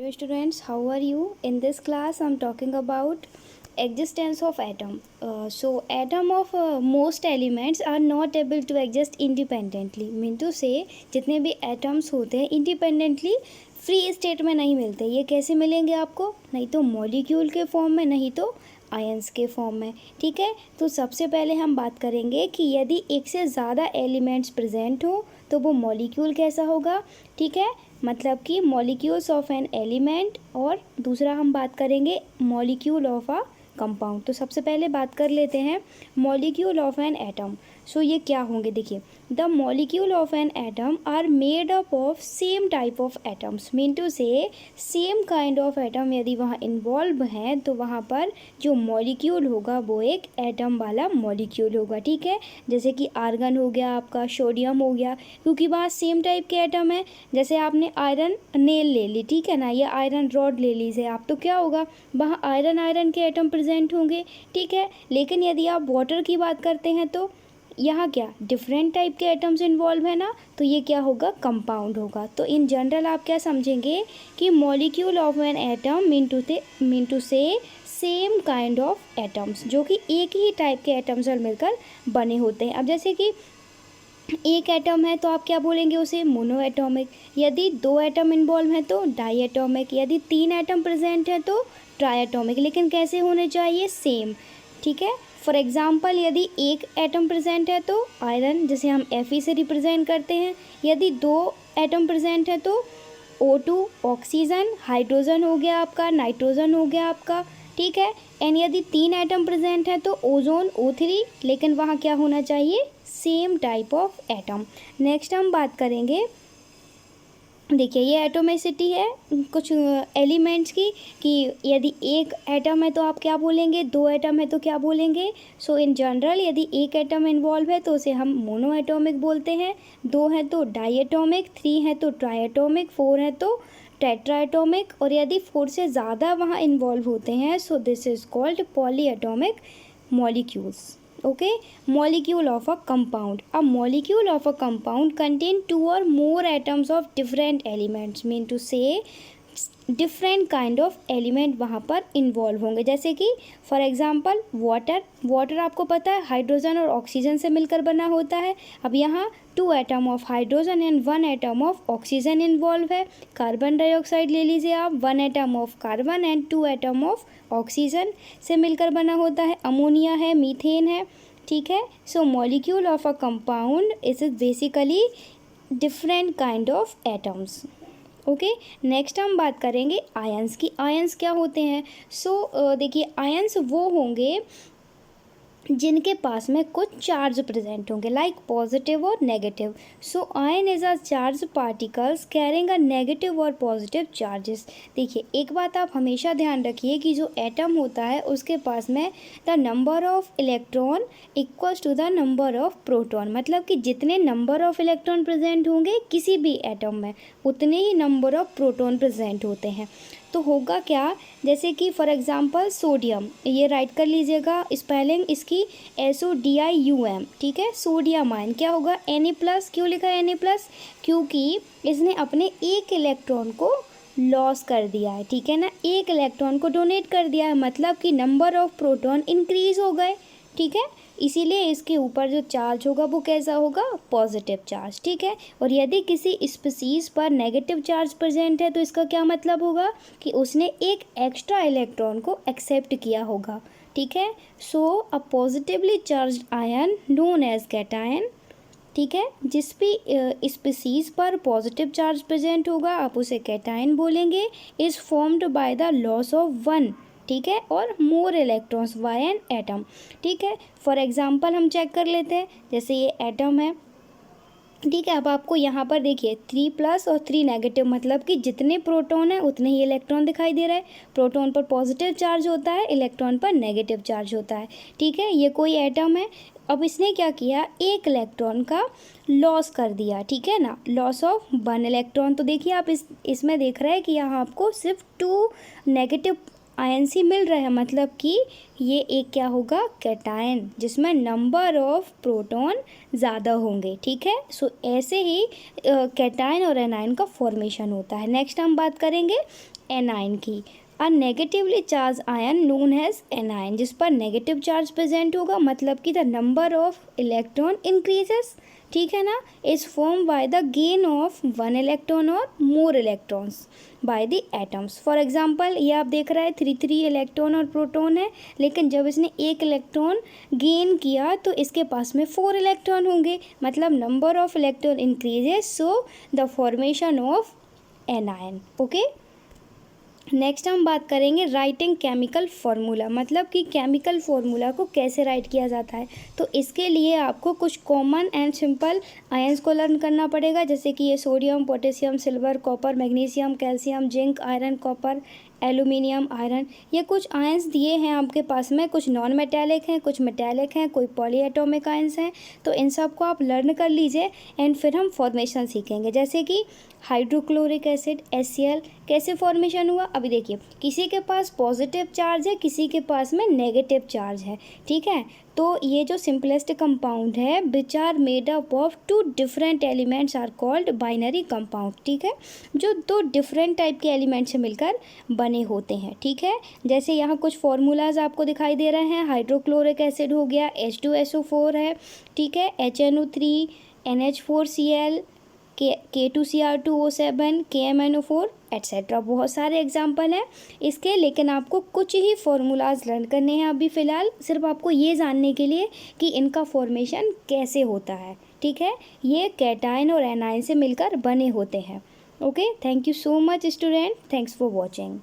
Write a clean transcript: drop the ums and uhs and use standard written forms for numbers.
Hello students, how are you? In this class, I'm talking about existence of atom. Atom of most elements are not able to exist independently. Mean to say, जितने भी atoms होते हैं independently free state में नहीं मिलते. ये कैसे मिलेंगे आपको? नहीं तो मॉलिक्यूल के फॉर्म में, नहीं तो आयंस के फॉर्म में. ठीक है, तो सबसे पहले हम बात करेंगे कि यदि एक से ज़्यादा एलिमेंट्स प्रेजेंट हो तो वो मॉलिक्यूल कैसा होगा. ठीक है, मतलब कि मॉलिक्यूल्स ऑफ एन एलिमेंट. और दूसरा हम बात करेंगे मॉलिक्यूल ऑफ अ कंपाउंड. तो सबसे पहले बात कर लेते हैं molecule of an atom. So ये क्या होंगे, देखिए, the molecule of an atom are made up of same type of atoms. Mean to say same kind of atom यदि वहाँ इन्वॉल्व हैं तो वहाँ पर जो मॉलिक्यूल होगा वो एक एटम वाला मॉलिक्यूल होगा. ठीक है, जैसे कि आर्गन हो गया आपका, सोडियम हो गया, क्योंकि वहाँ सेम टाइप के एटम है. जैसे आपने आयरन नेल ले ली, ठीक है ना, या आयरन रॉड ले लीजिए आप, तो क्या होगा, वहाँ आयरन के एटम प्रेजेंट होंगे. ठीक है, लेकिन यदि आप वाटर की बात करते हैं तो यहाँ क्या डिफरेंट टाइप के एटम्स इन्वॉल्व है ना, तो ये क्या होगा, कंपाउंड होगा. तो इन जनरल आप क्या समझेंगे कि molecule of an atom mean to say same kind of atoms, जो कि एक ही टाइप के एटम्स और मिलकर बने होते हैं. अब जैसे कि एक एटम है तो आप क्या बोलेंगे उसे, मोनो एटॉमिक. यदि दो एटम इन्वॉल्व हैं तो डाई एटॉमिक. यदि तीन एटम प्रेजेंट हैं तो ट्राई एटॉमिक. लेकिन कैसे होने चाहिए, सेम. ठीक है, फॉर एग्जाम्पल यदि एक एटम प्रेजेंट है तो आयरन, जिसे हम Fe से रिप्रेजेंट करते हैं. यदि दो एटम प्रेजेंट है तो O2 ऑक्सीजन, हाइड्रोजन हो गया आपका, नाइट्रोजन हो गया आपका. ठीक है, एंड यदि तीन एटम प्रेजेंट है तो ओजोन O3, लेकिन वहाँ क्या होना चाहिए, same type of atom. Next हम बात करेंगे, देखिए ये एटोमिसिटी है कुछ एलिमेंट्स की, कि यदि एक एटम है तो आप क्या बोलेंगे, दो एटम है तो क्या बोलेंगे. सो इन जनरल यदि एक एटम इन्वॉल्व है तो उसे हम मोनो एटॉमिक बोलते हैं, दो है तो डाई एटॉमिक, थ्री है तो ट्राई एटॉमिक, फोर है तो टेट्रा एटॉमिक, और यदि फोर से ज़्यादा वहाँ इन्वॉल्व होते हैं so this is called poly atomic molecules. Okay, molecule of a compound. A molecule of a compound contain two or more atoms of different elements. Mean to say different kind of element वहाँ पर involve होंगे. जैसे कि for example water आपको पता है hydrogen और oxygen से मिलकर बना होता है. अब यहाँ two atom of hydrogen and one atom of oxygen involve है. कार्बन डाइऑक्साइड ले लीजिए आप, one atom of carbon and two atom of oxygen से मिलकर बना होता है. अमोनिया है, मीथेन है. ठीक है, so molecule of a compound is basically different kind of atoms. Okay, next हम बात करेंगे आयंस की. आयंस क्या होते हैं. देखिए आयंस वो होंगे जिनके पास में कुछ चार्ज प्रेजेंट होंगे, लाइक पॉजिटिव और negative. So ion is a charge particles carrying a negative और पॉजिटिव चार्जेस. देखिए एक बात आप हमेशा ध्यान रखिए कि जो एटम होता है उसके पास में the number of electron equals to the number of proton. मतलब कि जितने नंबर ऑफ इलेक्ट्रॉन प्रेजेंट होंगे किसी भी एटम में उतने ही नंबर ऑफ प्रोटॉन प्रेजेंट होते हैं. तो होगा क्या, जैसे कि फॉर एग्जांपल सोडियम, ये राइट कर लीजिएगा स्पेलिंग इसकी SODIUM. ठीक है, सोडियम आयन क्या होगा, Na+. क्यों लिखा है Na+, क्योंकि इसने अपने एक इलेक्ट्रॉन को लॉस कर दिया है. ठीक है ना, एक इलेक्ट्रॉन को डोनेट कर दिया है, मतलब कि नंबर ऑफ प्रोटॉन इंक्रीज हो गए. ठीक है, इसीलिए इसके ऊपर जो चार्ज होगा वो कैसा होगा, पॉजिटिव चार्ज. ठीक है, और यदि किसी स्पीसीज पर नेगेटिव चार्ज प्रेजेंट है तो इसका क्या मतलब होगा कि उसने एक एक्स्ट्रा इलेक्ट्रॉन को एक्सेप्ट किया होगा. ठीक है, so a positively charged ion known as cation. ठीक है, जिस भी स्पीसीज पर पॉजिटिव चार्ज प्रेजेंट होगा आप उसे कैटायन बोलेंगे. Is formed by the loss of one, ठीक है, और more electrons by an atom. ठीक है, फॉर एग्जांपल हम चेक कर लेते हैं, जैसे ये एटम है. ठीक है, अब आपको यहाँ पर देखिए 3+ और 3 नेगेटिव, मतलब कि जितने प्रोटॉन है उतने ही इलेक्ट्रॉन दिखाई दे रहा है. प्रोटॉन पर पॉजिटिव चार्ज होता है, इलेक्ट्रॉन पर नेगेटिव चार्ज होता है. ठीक है, ये कोई एटम है. अब इसने क्या किया, एक इलेक्ट्रॉन का लॉस कर दिया. ठीक है ना, लॉस ऑफ वन इलेक्ट्रॉन. तो देखिए आप इसमें देख रहे हैं कि यहाँ आपको सिर्फ 2 नेगेटिव आयन मिल रहा है, मतलब कि ये एक क्या होगा, कैटायन, जिसमें नंबर ऑफ प्रोटॉन ज़्यादा होंगे, ठीक है। सो ऐसे ही कैटायन और एनायन का फॉर्मेशन होता है। नेक्स्ट हम बात करेंगे एनायन की। A negatively charge ion known as anion, जिस पर नेगेटिव चार्ज प्रेजेंट होगा, मतलब कि the number of electron increases, ठीक है ना, is form by the gain of 1 electron और more electrons by the atoms. For example ये आप देख रहे हैं 3 इलेक्ट्रॉन और प्रोटॉन है, लेकिन जब इसने 1 इलेक्ट्रॉन गेन किया तो इसके पास में 4 इलेक्ट्रॉन होंगे, मतलब number of electron increases, so the formation of anion. Okay, next हम बात करेंगे राइटिंग केमिकल फार्मूला, मतलब कि केमिकल फार्मूला को कैसे राइट किया जाता है। तो इसके लिए आपको कुछ कॉमन एंड सिंपल आयंस को लर्न करना पड़ेगा, जैसे कि ये sodium, potassium, silver, copper, magnesium, calcium, zinc, iron, copper, aluminium, iron, ये कुछ आयंस दिए हैं आपके पास में, कुछ नॉन मेटेलिक हैं, कुछ मेटेलिक हैं, कोई पॉलीएटॉमिक आयंस हैं। तो इन सब को आप लर्न कर लीजिए एंड फिर हम फॉर्मेशन सीखेंगे, जैसे कि हाइड्रोक्लोरिक एसिड HCl कैसे फॉर्मेशन हुआ। अभी देखिए, किसी के पास पॉजिटिव चार्ज है, किसी के पास में नेगेटिव चार्ज है, ठीक है। तो ये जो सिंपलेस्ट कंपाउंड है which are made up of 2 different elements are called binary compound, ठीक है, जो 2 डिफरेंट टाइप के एलिमेंट से मिलकर बने होते हैं, ठीक है। जैसे यहाँ कुछ फार्मूलाज आपको दिखाई दे रहे हैं, हाइड्रोक्लोरिक एसिड हो गया, H2SO4 है, ठीक है, HNO3, NH4Cl, K2Cr2O7, KMNO4 etcetera, बहुत सारे एग्जाम्पल हैं इसके, लेकिन आपको कुछ ही फार्मूलाज लर्न करने हैं अभी फ़िलहाल, सिर्फ आपको ये जानने के लिए कि इनका फॉर्मेशन कैसे होता है, ठीक है। ये कैटायन और एनायन से मिलकर बने होते हैं। Okay, thank you so much student, thanks for watching.